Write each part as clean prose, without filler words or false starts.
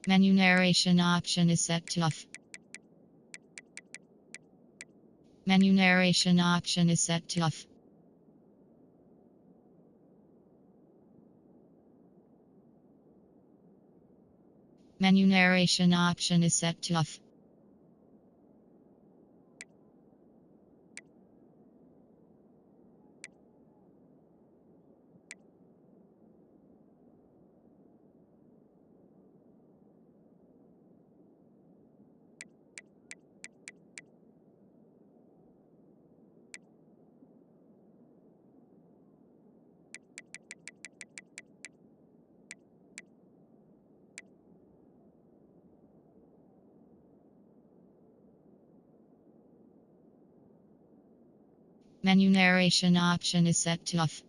Menu narration option is set to off. Menu narration option is set to off. Menu narration option is set to off. Menu narration option is set to off.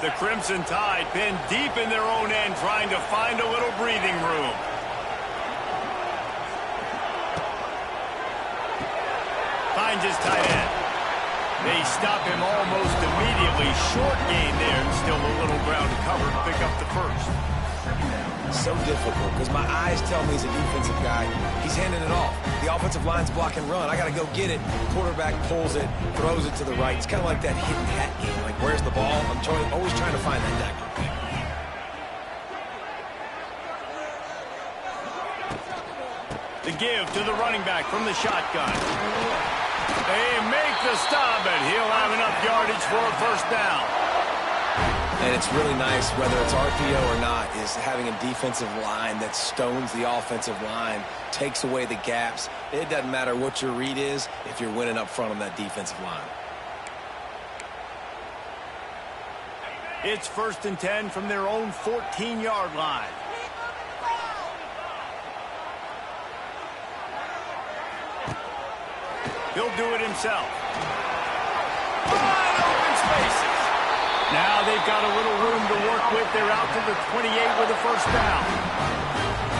The Crimson Tide pinned deep in their own end, trying to find a little breathing room. Finds his tight end. They stop him almost immediately. Short gain there, and still a little ground to cover to pick up the first. So difficult, because my eyes tell me he's a defensive guy. He's handing it off. The offensive line's block and run. I got to go get it. Quarterback pulls it, throws it to the right. It's kind of like that hidden hat game. Like, where's the ball? I'm always trying to find that dagger. The give to the running back from the shotgun. They make the stop, and he'll have enough yardage for a first down. And it's really nice, whether it's RPO or not, is having a defensive line that stones the offensive line, takes away the gaps. It doesn't matter what your read is if you're winning up front on that defensive line. It's 1st and 10 from their own 14-yard line. He'll do it himself. Wide open spaces. Now they've got a little room to work with. They're out to the 28 with a first down.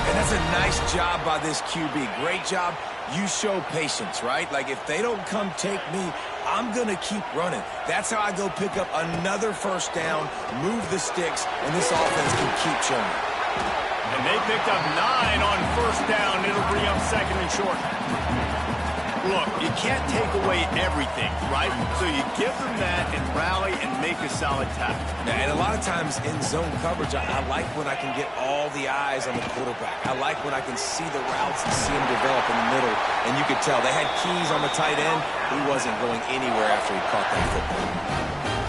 And that's a nice job by this QB. Great job. You show patience, right? Like, if they don't come take me, I'm going to keep running. That's how I go pick up another first down, move the sticks, and this offense can keep showing. And they picked up 9 on first down. It'll bring up second and short. Look, you can't take away everything, right? So you give them that and rally and make a solid tackle. And a lot of times in zone coverage, I like when I can get all the eyes on the quarterback. I like when I can see the routes and see them develop in the middle. And you could tell they had keys on the tight end. He wasn't going anywhere after he caught that football.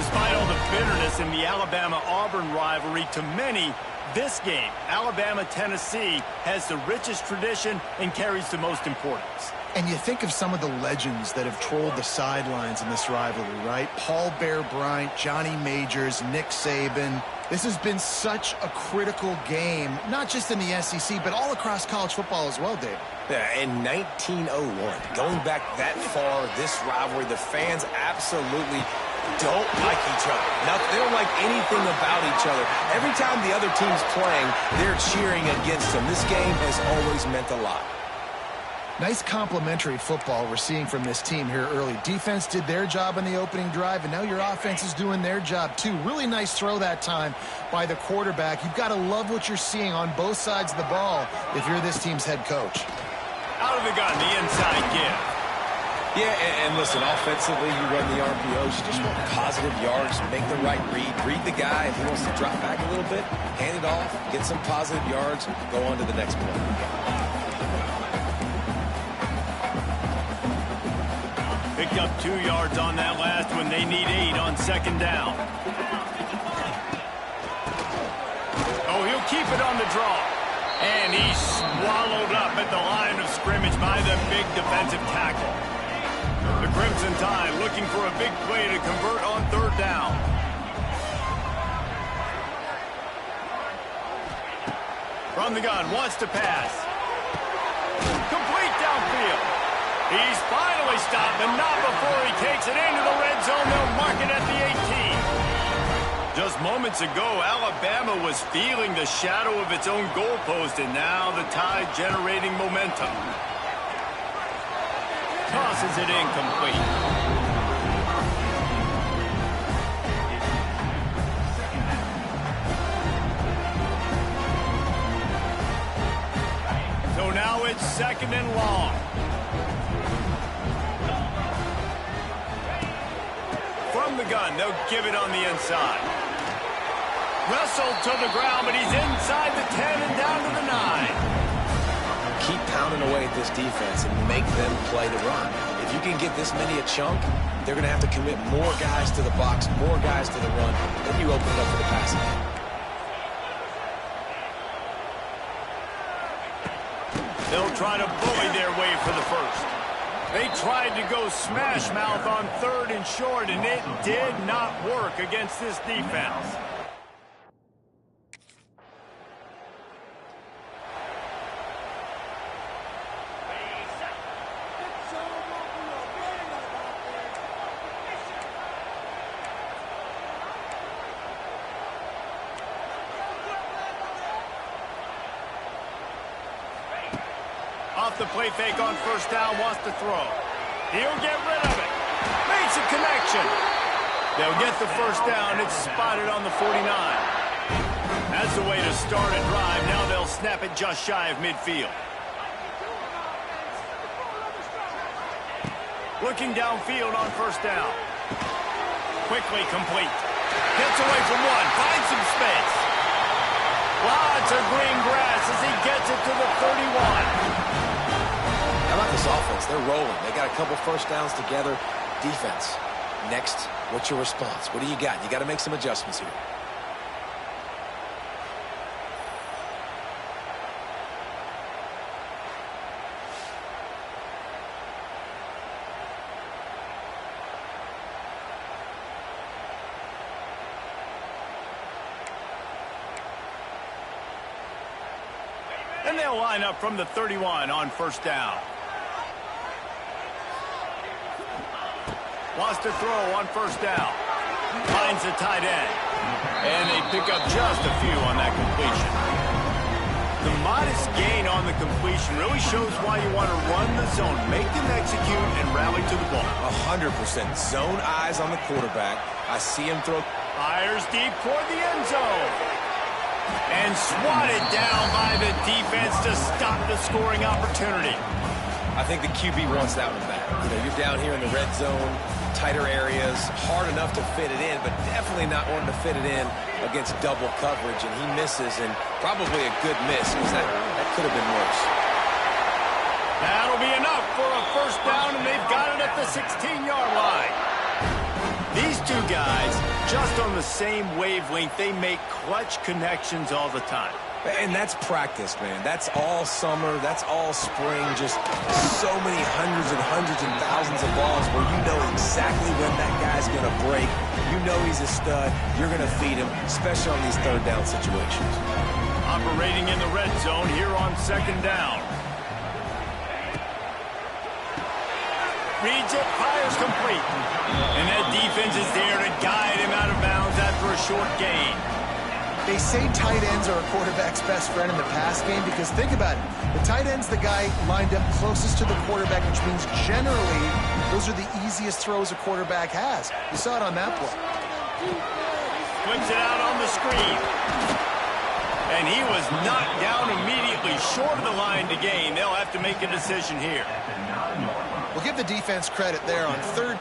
Despite all the bitterness in the Alabama-Auburn rivalry, to many, this game, Alabama-Tennessee, has the richest tradition and carries the most importance. And you think of some of the legends that have trolled the sidelines in this rivalry, right? Paul Bear Bryant, Johnny Majors, Nick Saban. This has been such a critical game, not just in the SEC, but all across college football as well, Dave. Yeah, in 1901, going back that far, this rivalry, the fans absolutely don't like each other. Now, they don't like anything about each other. Every time the other team's playing, they're cheering against them. This game has always meant a lot. Nice complimentary football we're seeing from this team here early. Defense did their job in the opening drive, and now your offense is doing their job too. Really nice throw that time by the quarterback. You've got to love what you're seeing on both sides of the ball if you're this team's head coach. Out of the gun, the inside give. Yeah, and listen, offensively, you run the RPOs. You just want positive yards, make the right read the guy. If he wants to drop back a little bit, hand it off, get some positive yards, go on to the next play. Picked up 2 yards on that last one. They need 8 on second down. Oh, he'll keep it on the draw. And he's swallowed up at the line of scrimmage by the big defensive tackle. The Crimson Tide looking for a big play to convert on third down. From the gun, wants to pass. Complete downfield. He's finally stopped, but not before he takes it into the red zone. They'll mark it at the 18. Just moments ago, Alabama was feeling the shadow of its own goalpost, and now the Tide generating momentum. Tosses it incomplete. So now it's second and long. From the gun, they'll give it on the inside. Wrestled to the ground, but he's inside the 10 and down to the 9. Keep pounding away at this defense and make them play the run. If you can get this many a chunk, they're going to have to commit more guys to the box, more guys to the run. Then you open it up for the passing game. They'll try to bully their way for the first. They tried to go smash mouth on third and short, and it did not work against this defense. Off the play fake on first down, wants to throw. He'll get rid of it. Makes a connection. They'll get the first down. It's spotted on the 49. That's the way to start a drive. Now they'll snap it just shy of midfield. Looking downfield on first down. Quickly complete. Gets away from one. Finds some space. Lots of green grass as he gets it to the 31. How about this offense? They're rolling. They got a couple first downs together. Defense. Next, what's your response? What do you got? You got to make some adjustments here. And they'll line up from the 31 on first down. Wants to throw on first down. Finds the tight end. And they pick up just a few on that completion. The modest gain on the completion really shows why you want to run the zone, make them execute, and rally to the ball. 100% zone eyes on the quarterback. I see him throw. Fires deep toward the end zone. And swatted down by the defense to stop the scoring opportunity. I think the QB wants that one back. You know, you're down here in the red zone, tighter areas, hard enough to fit it in, but definitely not wanting to fit it in against double coverage, and he misses, and probably a good miss, because that could have been worse. That'll be enough for a first down, and they've got it at the 16-yard line. These two guys, just on the same wavelength, they make clutch connections all the time. And that's practice, man. That's all summer. That's all spring. Just so many hundreds and thousands of balls where you know exactly when that guy's going to break. You know he's a stud. You're going to feed him, especially on these third down situations. Operating in the red zone here on second down. Reads it, fires complete. And that defense is there to guide him out of bounds after a short gain. They say tight ends are a quarterback's best friend in the pass game because think about it. The tight end's the guy lined up closest to the quarterback, which means generally those are the easiest throws a quarterback has. You saw it on that play. Flips it out on the screen. And he was knocked down immediately short of the line to gain. They'll have to make a decision here. We'll give the defense credit there on third.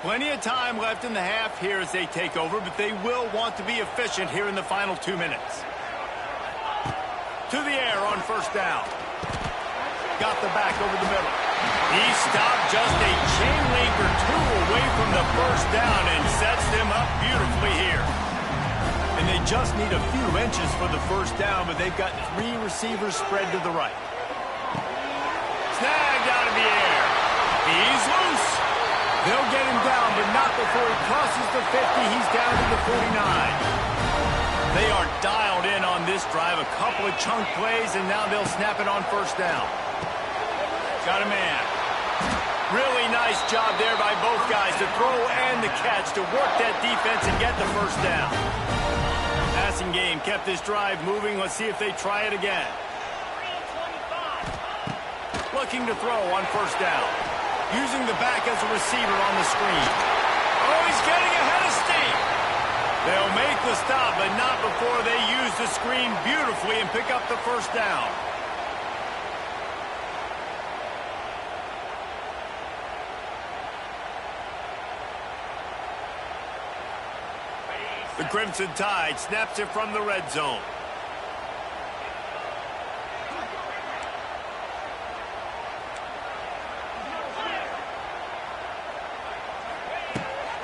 Plenty of time left in the half here as they take over, but they will want to be efficient here in the final 2 minutes. To the air on first down. Got the back over the middle. He stopped just a chain link or two away from the first down and sets them up beautifully here. And they just need a few inches for the first down, but they've got 3 receivers spread to the right. Snagged out of the air. He's loose. They'll get him down, but not before he crosses the 50. He's down to the 49. They are dialed in on this drive. A couple of chunk plays, and now they'll snap it on first down. Got a man. Really nice job there by both guys to throw and the catch to work that defense and get the first down. Passing game kept this drive moving. Let's see if they try it again. Looking to throw on first down. Using the back as a receiver on the screen. Oh, he's getting ahead of steam. They'll make the stop, but not before they use the screen beautifully and pick up the first down. The Crimson Tide snaps it from the red zone.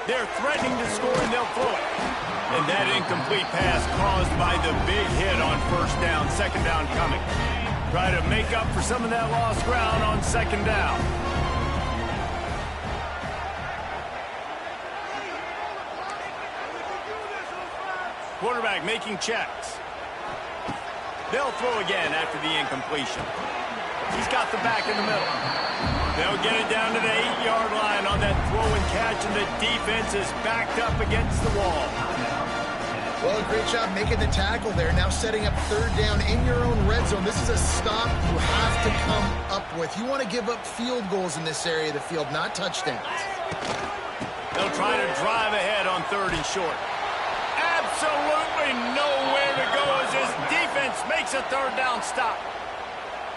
They're threatening to score, and they'll throw it. And that incomplete pass caused by the big hit on first down. Second down coming. Try to make up for some of that lost ground on second down. Quarterback making checks. They'll throw again after the incompletion. He's got the back in the middle. They'll get it down to the 8-yard line on that throw and catch, and the defense is backed up against the wall. Well, great job making the tackle there. Now setting up third down in your own red zone. This is a stop you have to come up with. You want to give up field goals in this area of the field, not touchdowns. They'll try to drive ahead on third and short. Absolutely nowhere to go as this defense makes a third down stop.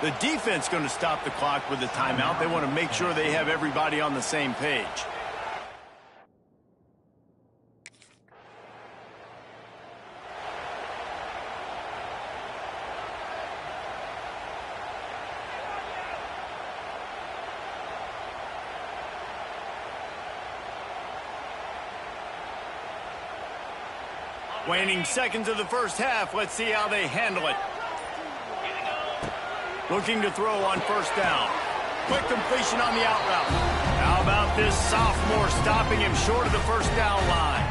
The defense going to stop the clock with a timeout. They want to make sure they have everybody on the same page. Waning seconds of the first half. Let's see how they handle it. Looking to throw on first down. Quick completion on the out route. How about this sophomore stopping him short of the first down line?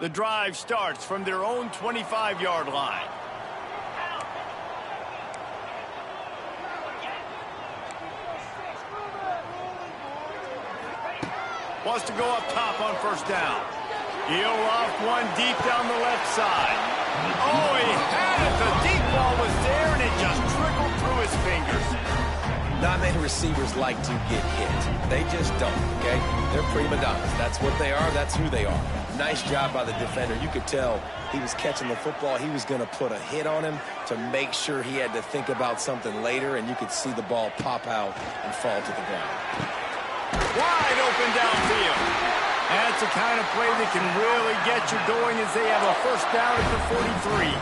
The drive starts from their own 25-yard line. Wants to go up top on first down. He'll loft one deep down the left side. Oh, he had it. The deep ball was there, and it just trickled through his fingers. Not many receivers like to get hit. They just don't, okay? They're prima donnas. That's what they are. That's who they are. Nice job by the defender. You could tell he was catching the football. He was going to put a hit on him to make sure he had to think about something later, and you could see the ball pop out and fall to the ground. Wide open downfield. That's the kind of play that can really get you going as they have a first down at the 43.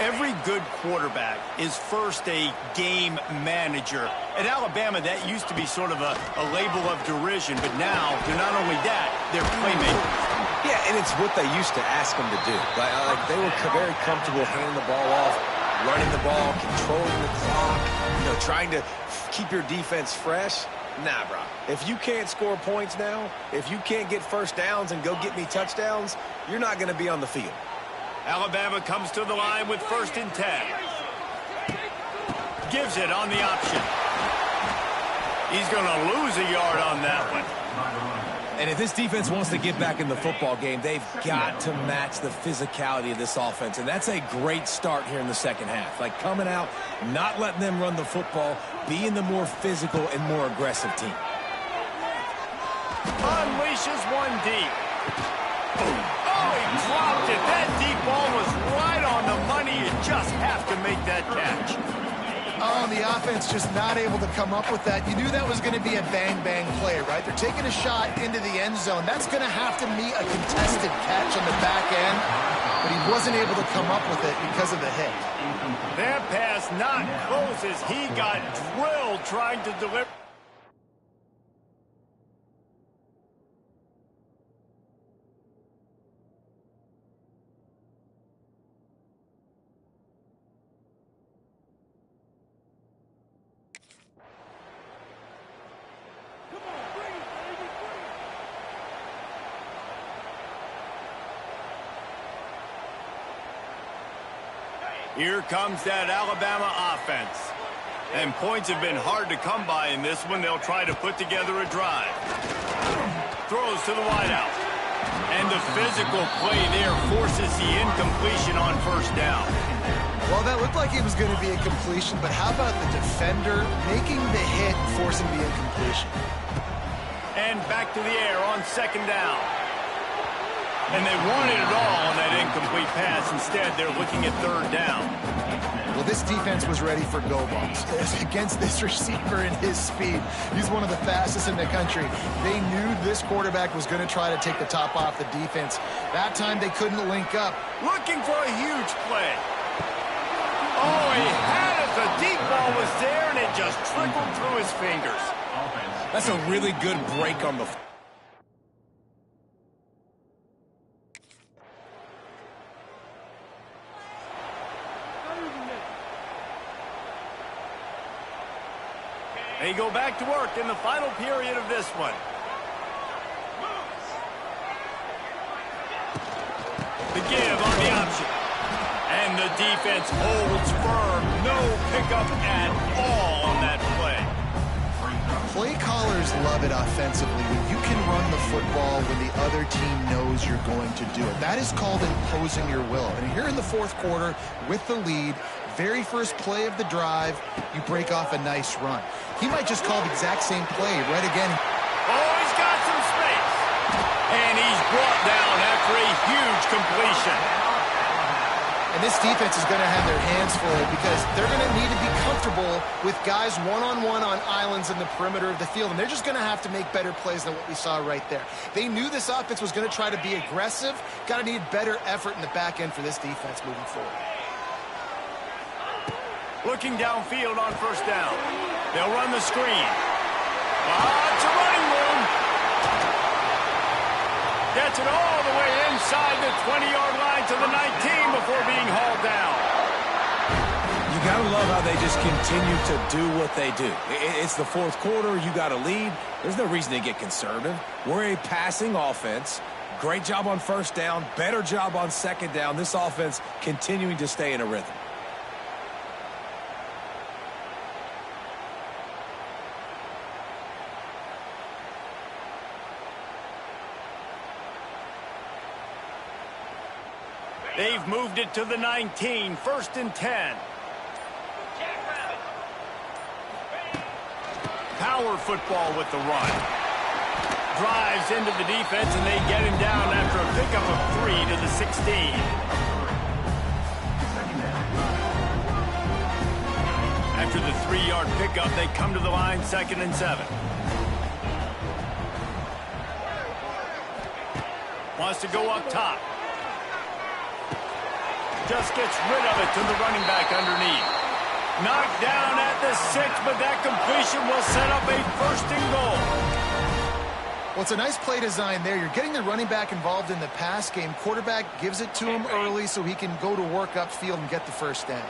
Every good quarterback is first a game manager. At Alabama, that used to be sort of a label of derision, but now they're not only that, they're playmakers. Yeah, and it's what they used to ask them to do. Like they were very comfortable handing the ball off, running the ball, controlling the clock, trying to keep your defense fresh. Nah, bro. If you can't score points now, if you can't get first downs and go get me touchdowns, you're not going to be on the field. Alabama comes to the line with 1st and 10. Gives it on the option. He's going to lose a yard on that one. And if this defense wants to get back in the football game, they've got to match the physicality of this offense. And that's a great start here in the second half. Like coming out, not letting them run the football, being the more physical and more aggressive team. Unleashes one deep. Oh, he dropped it. That deep ball was right on the money. You just have to make that catch. Oh, the offense just not able to come up with that. You knew that was going to be a bang-bang play, right? They're taking a shot into the end zone. That's going to have to meet a contested catch on the back end, but he wasn't able to come up with it because of the hit. That pass not close as he got drilled trying to deliver. Here comes that Alabama offense. And points have been hard to come by in this one. They'll try to put together a drive. Throws to the wideout. And the physical play there forces the incompletion on first down. Well, that looked like it was going to be a completion, but how about the defender making the hit, forcing the incompletion? And back to the air on 2nd down. And they wanted it all on that incomplete pass. Instead, they're looking at 3rd down. Well, this defense was ready for go balls. Against this receiver and his speed, he's one of the fastest in the country. They knew this quarterback was going to try to take the top off the defense. That time, they couldn't link up. Looking for a huge play. Oh, he had it. The deep ball was there, and it just trickled through his fingers. That's a really good break on the... They go back to work in the final period of this one. The give on the option. And the defense holds firm. No pickup at all on that play. Play callers love it offensively when you can run the football when the other team knows you're going to do it. That is called imposing your will. And here in the 4th quarter with the lead, very first play of the drive, you break off a nice run. He might just call the exact same play right again. Oh, he's got some space. And he's brought down after a huge completion. And this defense is going to have their hands full because they're going to need to be comfortable with guys one-on-one on islands in the perimeter of the field. And they're just going to have to make better plays than what we saw right there. They knew this offense was going to try to be aggressive. Got to need better effort in the back end for this defense moving forward. Looking downfield on 1st down. They'll run the screen. It's a running room. Gets it all the way inside the 20-yard line to the 19 before being hauled down. You got to love how they just continue to do what they do. It's the 4th quarter. You got to lead. There's no reason to get conservative. We're a passing offense. Great job on first down, better job on second down. This offense continuing to stay in a rhythm. They've moved it to the 19, 1st and 10. Power football with the run. Drives into the defense, and they get him down after a pickup of 3 to the 16. After the 3-yard pickup, they come to the line, 2nd and 7. Wants to go up top. Just gets rid of it to the running back underneath. Knocked down at the 6, but that completion will set up a 1st and goal. Well, it's a nice play design there. You're getting the running back involved in the pass game. Quarterback gives it to him early so he can go to work upfield and get the first down.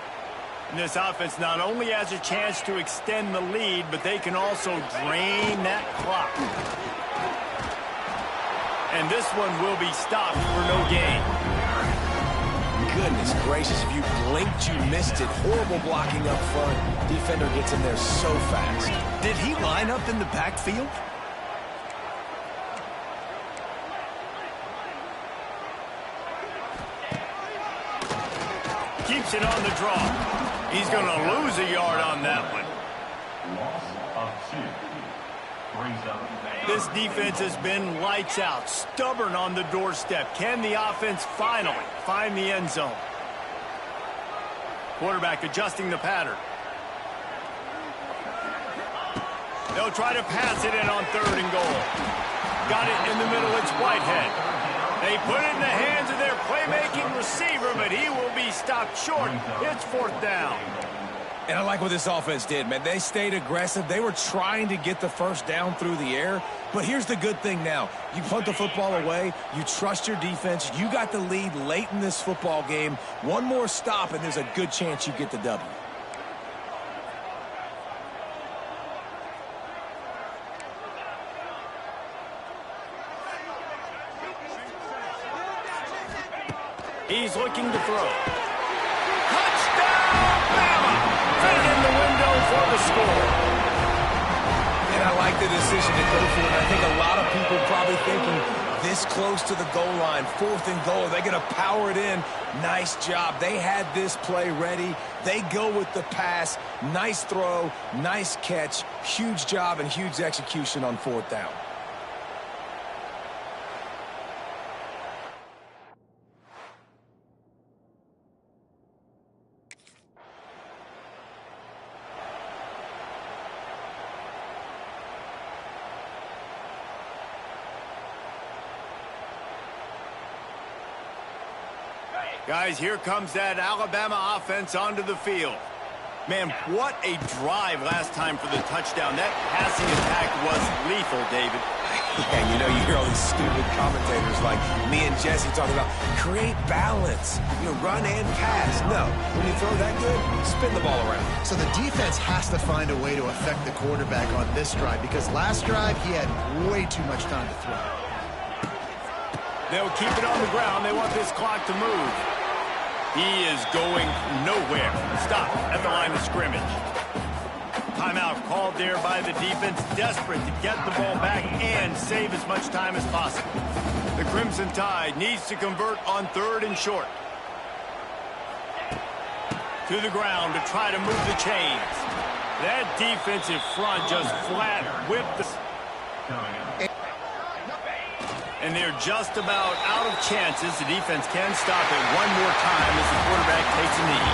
And this offense not only has a chance to extend the lead, but they can also drain that clock. And this one will be stopped for no gain. Goodness gracious, if you blinked, you missed it. Horrible blocking up front. Defender gets in there so fast. Did he line up in the backfield? Keeps it on the draw. He's going to lose a yard on that one. Loss of 2. Brings up. This defense has been lights out, stubborn on the doorstep. Can the offense finally find the end zone? Quarterback adjusting the pattern. They'll try to pass it in on 3rd and goal. Got it in the middle, it's Whitehead. They put it in the hands of their playmaking receiver, but he will be stopped short. It's 4th down. And I like what this offense did, man. They stayed aggressive. They were trying to get the first down through the air. But here's the good thing now. You punt the football away. You trust your defense. You got the lead late in this football game. One more stop, and there's a good chance you get the W. He's looking to throw. Touchdown, Bama! Fit in the window for the score. And I like the decision to go for it. I think a lot of people probably thinking this close to the goal line, 4th and goal. They're going to power it in. Nice job. They had this play ready. They go with the pass. Nice throw, nice catch. Huge job and huge execution on 4th down. Guys, here comes that Alabama offense onto the field. Man, what a drive last time for the touchdown. That passing attack was lethal, David. Yeah, you know, you hear all these stupid commentators like me and Jesse talking about create balance, run and pass. No, when you throw that good, spin the ball around. So the defense has to find a way to affect the quarterback on this drive because last drive he had way too much time to throw. They'll keep it on the ground. They want this clock to move. He is going nowhere. Stop at the line of scrimmage. Timeout called there by the defense, desperate to get the ball back and save as much time as possible. The Crimson Tide needs to convert on 3rd and short. To the ground to try to move the chains. That defensive front just flat whipped the... And they're just about out of chances. The defense can stop it one more time as the quarterback takes a knee.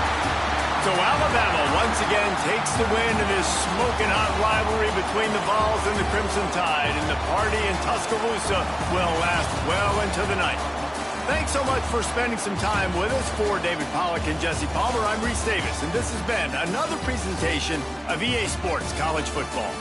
So Alabama once again takes the win in this smoking hot rivalry between the Vols and the Crimson Tide. And the party in Tuscaloosa will last well into the night. Thanks so much for spending some time with us. For David Pollack and Jesse Palmer, I'm Reese Davis. And this has been another presentation of EA Sports College Football.